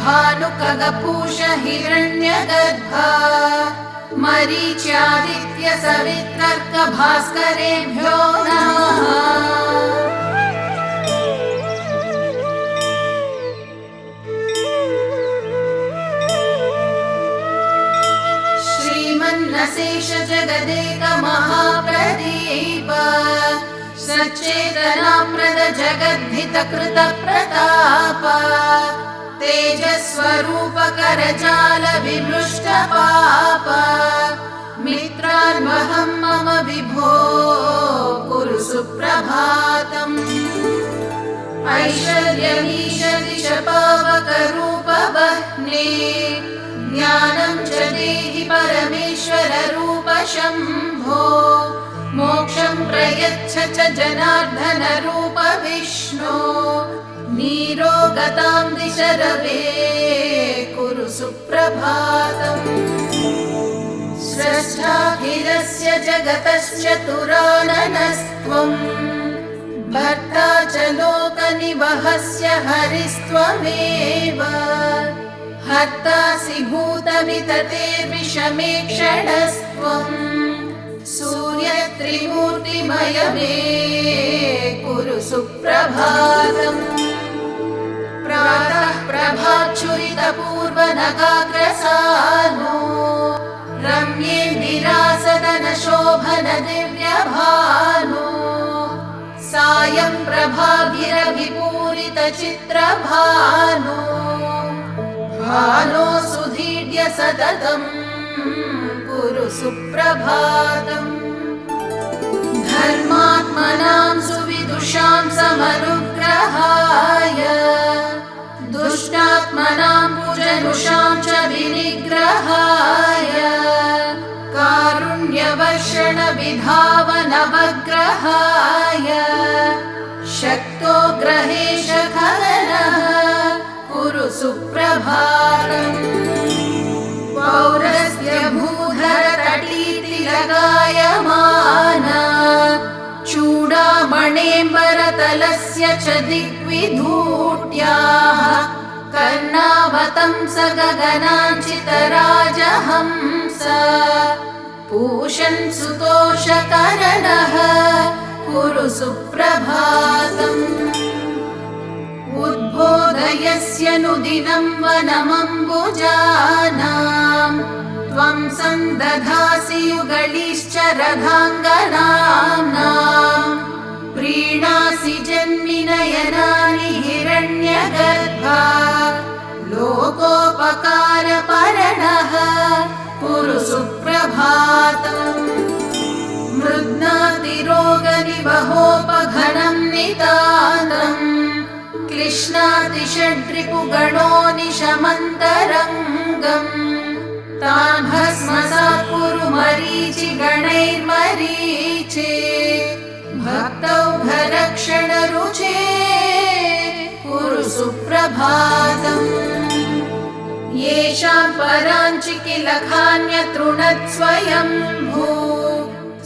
भानुकगपूष हिरण्यगर्भा मरीच्यादित्य सवितर्क भास्करेभ्यो नमः। श्रीमन्नशेष जगदेक महाप्रदीप सच्चेतनाप्रद जगद्धित कृत प्रताप तेजस्वरूप करजाल विमृष्ट पाप मित्रान्वहं मम विभो कुरु सुप्रभातम्। ऐश्वर्यमीश दिश पावक रूप वह्ने ज्ञानं च देहि परमेश्वर रूप शम्भो मोक्षं प्रयच्छ च जनार्दन रूप विष्णु नीरोगतां दिश रवे कुरु सुप्रभातम्। स्रष्टाखिलस्य जगतश्चतुराननस्त्वं भर्ता च लोकनिवहस्य हरिस्त्वमेव हर्तासि भूतविततेर्विषमेक्षणस्त्वं सूर्यत्रिमूर्तिमय मे कुरु सुप्रभातम्। प्रातः प्रभाच्छुरितपूर्वनगाग्रसानो रम्येन्दिरासदन शोभन दिव्यभानो सायं प्रभाभिरभिपूरित चित्रभानो भानो सुधीड्य सततं कुरु सुप्रभातम्। धर्मात्मनां सुविदुषां समनुग्रहाय दुष्टात्मनां कुजनुषां च विनिग्रहाय कारुण्यवर्षण विधावनवग्रहाय शक्तो ग्रहेश खगनः कुरु सुप्रभातम्। पौरस्य भूधर तटीतिलगायमाना चूडामणेम्बरतलस्य च दिग्विधूट्याः कर्णावतंस गगनाञ्चितराजहंस पूषन् सुतोषकरणः कुरु सुप्रभातम्। उद्बोधयस्य नुदिनं वनमम्बुजानां त्वं सन्दधासि युगलिश्च रथाङ्गनाम्नां प्रीणासि जन्मिनयनानि हिरण्यगर्भा लोकोपकारपरणः कुरु सुप्रभातम्। मृद्नातिरोगनिवहोपघनं नितान्तम् कृष्णातिषड्रिपुगणो निशमन्तरङ्गम् तान् भस्मसात् कुरु मरीचिगणैर्मरीचे भक्तौघरक्षणरुचे कुरु सुप्रभातम्। येषां पराञ्चिकिलखान्यतृणत्स्वयम्भू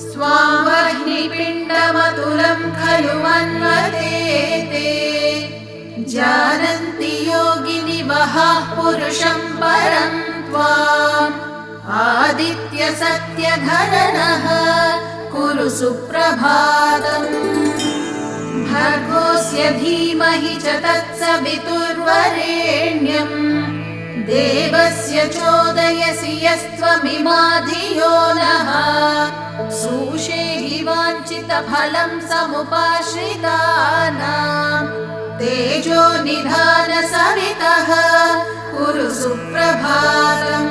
स्वां वह्निपिण्डमतुलं खलु मन्वते जानन्ति योगिनि वहाः पुरुषं परं त्वाम् आदित्य सत्यधरणः कुरु सुप्रभातम्। भर्गोऽस्य धीमहि च तत्सवितुर्वरेण्यम् देवस्य चोदयसि यस्त्वमिमाधियो नः सुषेहि वाञ्छितफलं समुपाश्रितानां तेजो निधान सवितः कुरु सुप्रभातम्।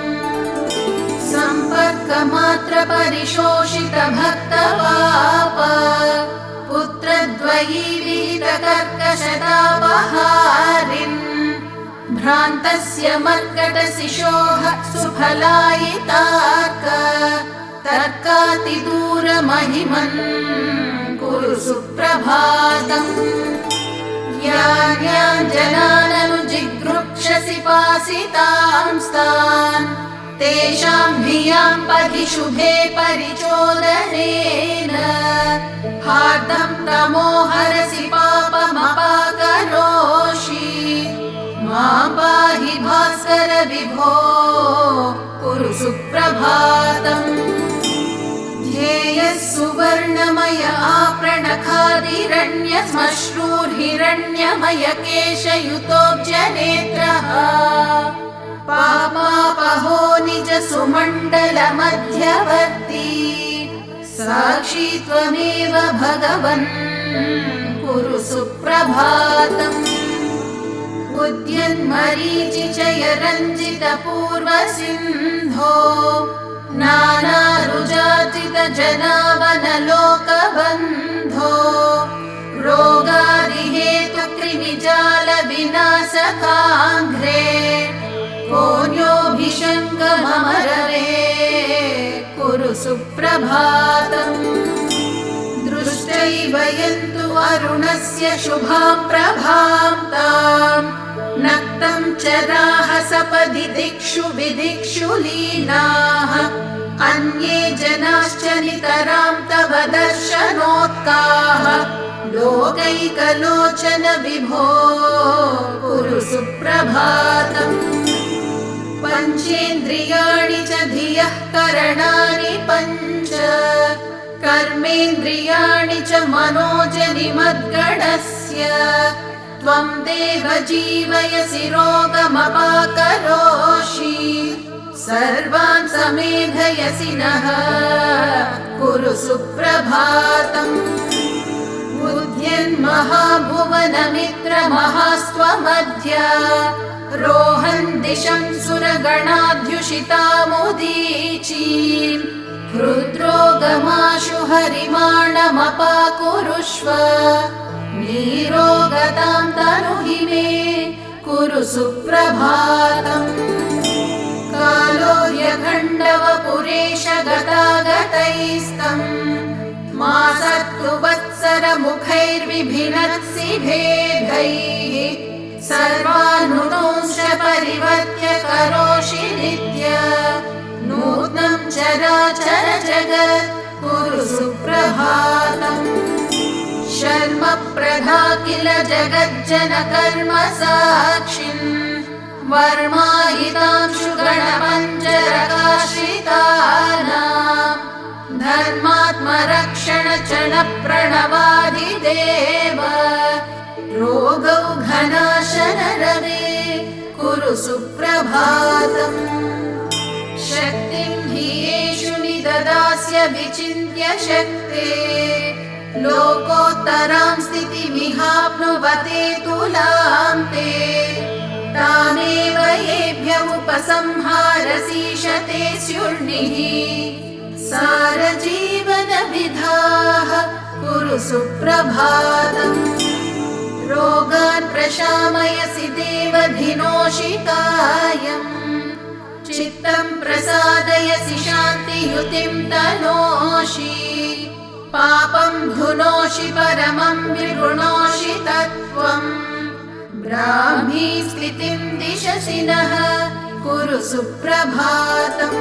सम्पर्कमात्र परिशोषित भक्तपाप पुत्रद्वयी विहितकर्कशतापहारिन् भ्रान्तस्य मर्कटशिशोः सुफलायितार्क तर्कातिदूरमहिमन् कुरु सुप्रभातम्। यान्याञ्जनाननुजिगृक्षसि पासितांस्तान् तेषां धियां पथि शुभे परिचोदनेन हार्दं तमो हरसि पापमपाकरोषि मां पाहि भास्करेश्वर भास्कर विभो कुरु सुप्रभातम् ध्येयः सुवर्णमय आपरणखादिरण्यश्मश्रूर्हिरण्यमय केशयुतोऽब्जनेत्रः पापापहो निज सुमण्डल मध्यवर्ती साक्षी त्वमेव भगवन् कुरु सुप्रभातम् उद्यन्मरीचिचय रञ्जित पूर्वसिन्धो नानारुजाचित जनावनलोकबन्धो रोगादिहेतु कृमिजाल विनाशकाङ्घ्रे कोऽन्योऽभिशङ्कमरवे कुरु सुप्रभातम् दृष्टैव यन्तु अरुणस्य शुभां प्रभां ताम् नक्तं चराः सपदि दिक्षु विदिक्षु लीनाः अन्ये जनाश्च नितरां तव दर्शनोत्काः लोकैकलोचन विभो कुरु सुप्रभातम् पञ्चेन्द्रियाणि च धियः करणानि पञ्च कर्मेन्द्रियाणि च मनोजनि मद्गणस्य त्वं देव जीवयसि रोगमपाकरोषि सर्वान् समेधयसि नः कुरु सुप्रभातम् उद्यन्महाभुवनमित्रमहास्त्वमध्य रोहन् दिशं सुरगणाध्युषितामुदीचीम् हृद्रोगमाशु हरिमाणमपाकुरुष्व नीरोगतां तनुहि मे कुरु सुप्रभातम् कालो ह्यखण्डवपुरेश गतागतैस्तम् मासत्तु वत्सरमुखैर्विभिनत्सि भेदैः सर्वानुदंश परिवर्त्य करोषि नित्य नूत्नं चराचर जगत् कुरु सुप्रभातम् शर्म प्रधा किल जगज्जन कर्म साक्षिन् वर्मायितांशु गणपञ्चरकाश्रितानाम् धर्मात्मरक्षण चण प्रणवादिदेव रोगौघनाशन रवे कुरु सुप्रभातम् शक्तिं हि येषु निददास्य विचिन्त्य शक्ते लोकोत्तरां स्थितिमिहाप्नुवते तुलां ते तामेव येभ्य उपसंहारसीशते स्युर्निः सारजीवनविधाः कुरु सुप्रभातम् रोगान् प्रशामयसि देवधिनोषिकायम् चित्तं प्रसादयसि शान्तियुतिं तनोषि पापं धुनोषि परमं विगुणोषि तत्त्वम् ब्राह्मी स्थितिं दिशसि नः कुरु सुप्रभातम्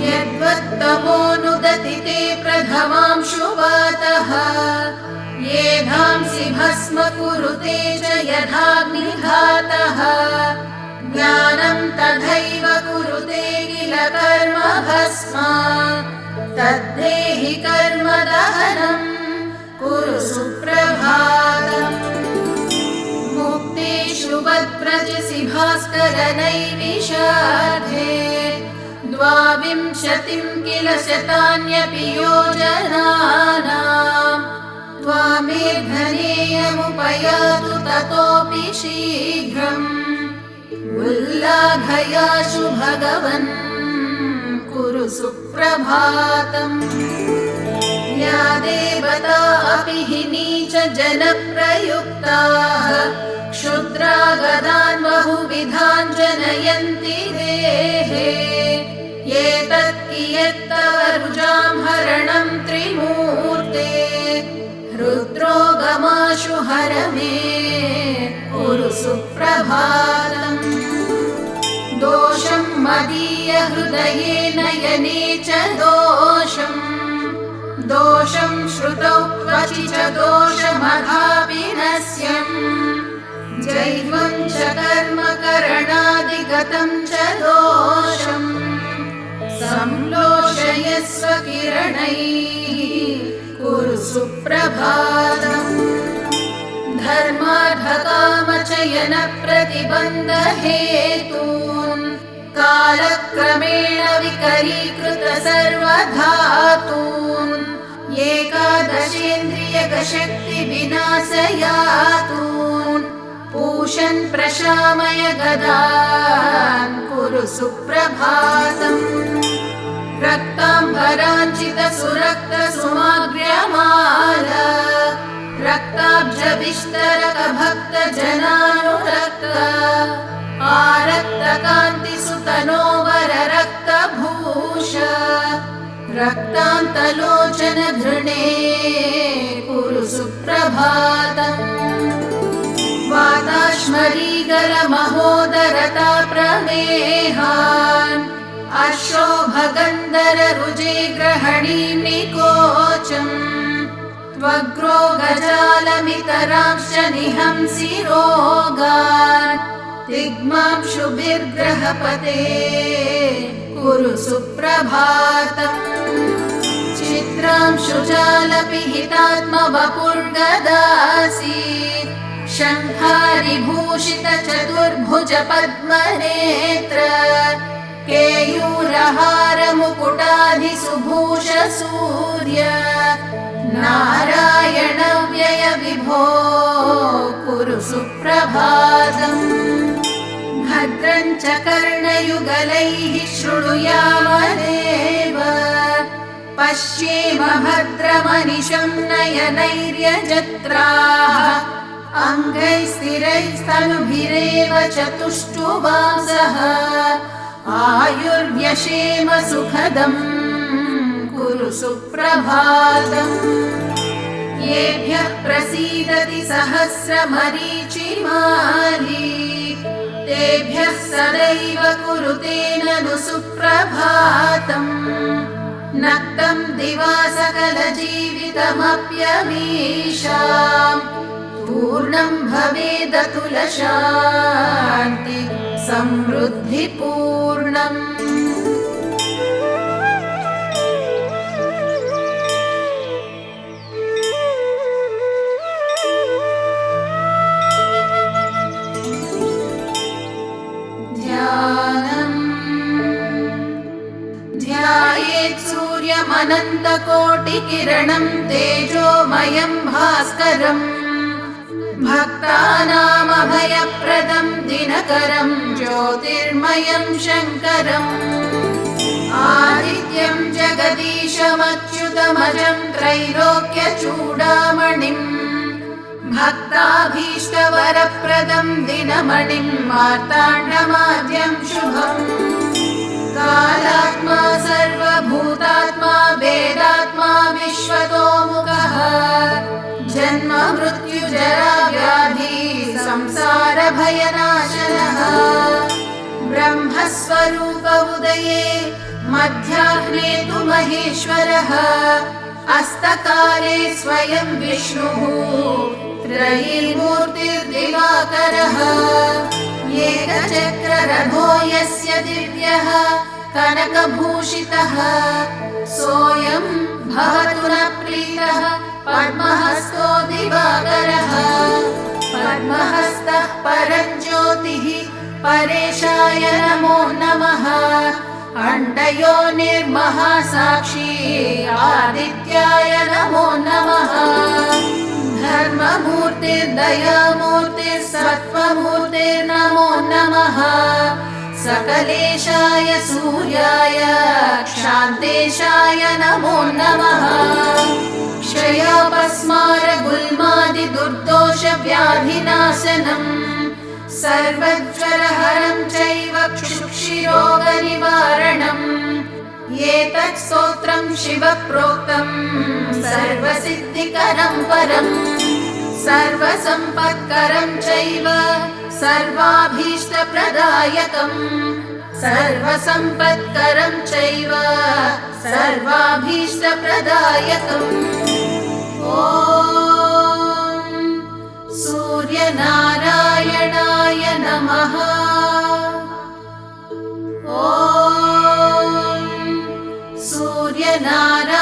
यद्वत्तमोऽनुदति ते प्रथमांशु वातः येधांसि भस्म कुरुते च यथाग्निघातः ज्ञानं तथैव कुरुते किल कर्म भस्म तद्धेहि कर्म दहनं कुरु सुप्रभातम् मुक्तेषु वद्व्रजसि भास्कर नैमिषार्धे द्वाविंशतिं किल शतान्यपि योजनानाम् त्वामेधनेयमुपयातु ततोऽपि शीघ्रम् उल्लाघयाशु भगवन् कुरु सुप्रभातम् या देवता अपि हि नीच जनप्रयुक्ताः क्षुद्रागदान् बहुविधान् जनयन्ति देहे एतत् कियत्तव रुजां हरणं त्रिमूर्ते रुद्रोगमाशु हर मे कुरु सुप्रभातम् दोषं मदीय हृदये नयने च दोषं श्रुतौ क्वचि च दोषमथापि नश्यम् जैवं च कर्म करणा गतं च दोषम् संलोषयस्व किरणैः कुरु सुप्रभातम् धर्मार्थकामचयनप्रतिबन्धहेतून् कालक्रमेण विकरीकृत सर्वधातून् एकादशेन्द्रियकशक्तिविनाशयातून् पूषन् प्रशामय गदान् कुरु सुप्रभातम् रक्ताम्बराञ्चितसुरक्तसुमाग्र्यमाला रक्ताब्जविस्तरकभक्तजनानुरक्त आरक्तकान्तिसुतनोवररक्तभूष रक्तान्तलोचन धृणे कुरु सुप्रभातम् वाताश्मरीगलमहोदरता प्रमेहान् अशोभगन्धर रुजे ग्रहणीमिकोचम् त्वग्रो गजालमितरांश्च निहंसि रोगान् दिग्मांशुभिर्ग्रहपते कुरु सुप्रभातम् चित्रांशुजालपिहितात्मवपुर्गदासि शङ्खारिभूषित चतुर्भुज पद्मनेत्र केयूरहार मुकुटाधिसुभूष सूर्य नारायण व्यय विभो कुरु सुप्रभातम् भद्रं च कर्णयुगलैः शृणुयामदेव पश्येम भद्रमनिशं नयनैर्यजत्राः अङ्गैस्थिरैस्तनुभिरेव चतुष्टुवांसः आयुर्व्यशेम सुखदम् कुरु सुप्रभातम् येभ्यः प्रसीदति सहस्रमरीचिमाली तेभ्यः सदैव कुरुते ननु सुप्रभातम् नक्तं दिवा सकलजीवितमप्यमीषाम् पूर्णं भवेदतुलशान्ति समृद्धिपूर्णम् ध्यायेत् सूर्यमनन्तकोटिकिरणं तेजोमयं भास्करम् भक्तानामभयप्रदं दिनकरं ज्योतिर्मयं शङ्करम् आदित्यं जगदीशमच्युतमजं त्रैलोक्यचूडामणिम् भक्ताभीष्टवरप्रदं दिनमणिं मार्ताण्डमाद्यं शुभम् कालात्मा सर्वभूतात्मा वेदात्मा विश्वतोमुखः जन्म मृत्यु जरा व्याधि संसार भयनाशनः ब्रह्मस्वरूप उदये मध्याह्ने तु महेश्वरः अस्तकाले स्वयं विष्णुः त्रयीमूर्तिर्दिवाकरः एकचक्ररथो यस्य दिव्यः कनकभूषितः सोऽयं भवतु न प्रीतः पद्महस्तो दिवाकरः पद्महस्तः परज्योतिः परेशाय नमो नमः अण्डयोनिर्महासाक्षी आदित्याय नमो नमः धर्ममूर्तिर्दयामूर्तिर्सत्त्वमूर्तिर्नमो नमः सकलेशाय सूर्याय क्षान्तेशाय नमो नमः क्षयापस्मारगुल्मादिदुर्दोषव्याधिनाशनम् सर्वज्वरहरं चैव क्षुक्षिरोगनिवारणम् एतत् स्तोत्रं शिवप्रोक्तं सर्वसिद्धिकरं परम् सर्वसम्पत्करं चैव सर्वाभीष्टप्रदायकम् सर्वसम्पत्करं चैव सर्वाभीष्टप्रदायकम् ॐ सूर्यनारायणाय नमः। नारायणं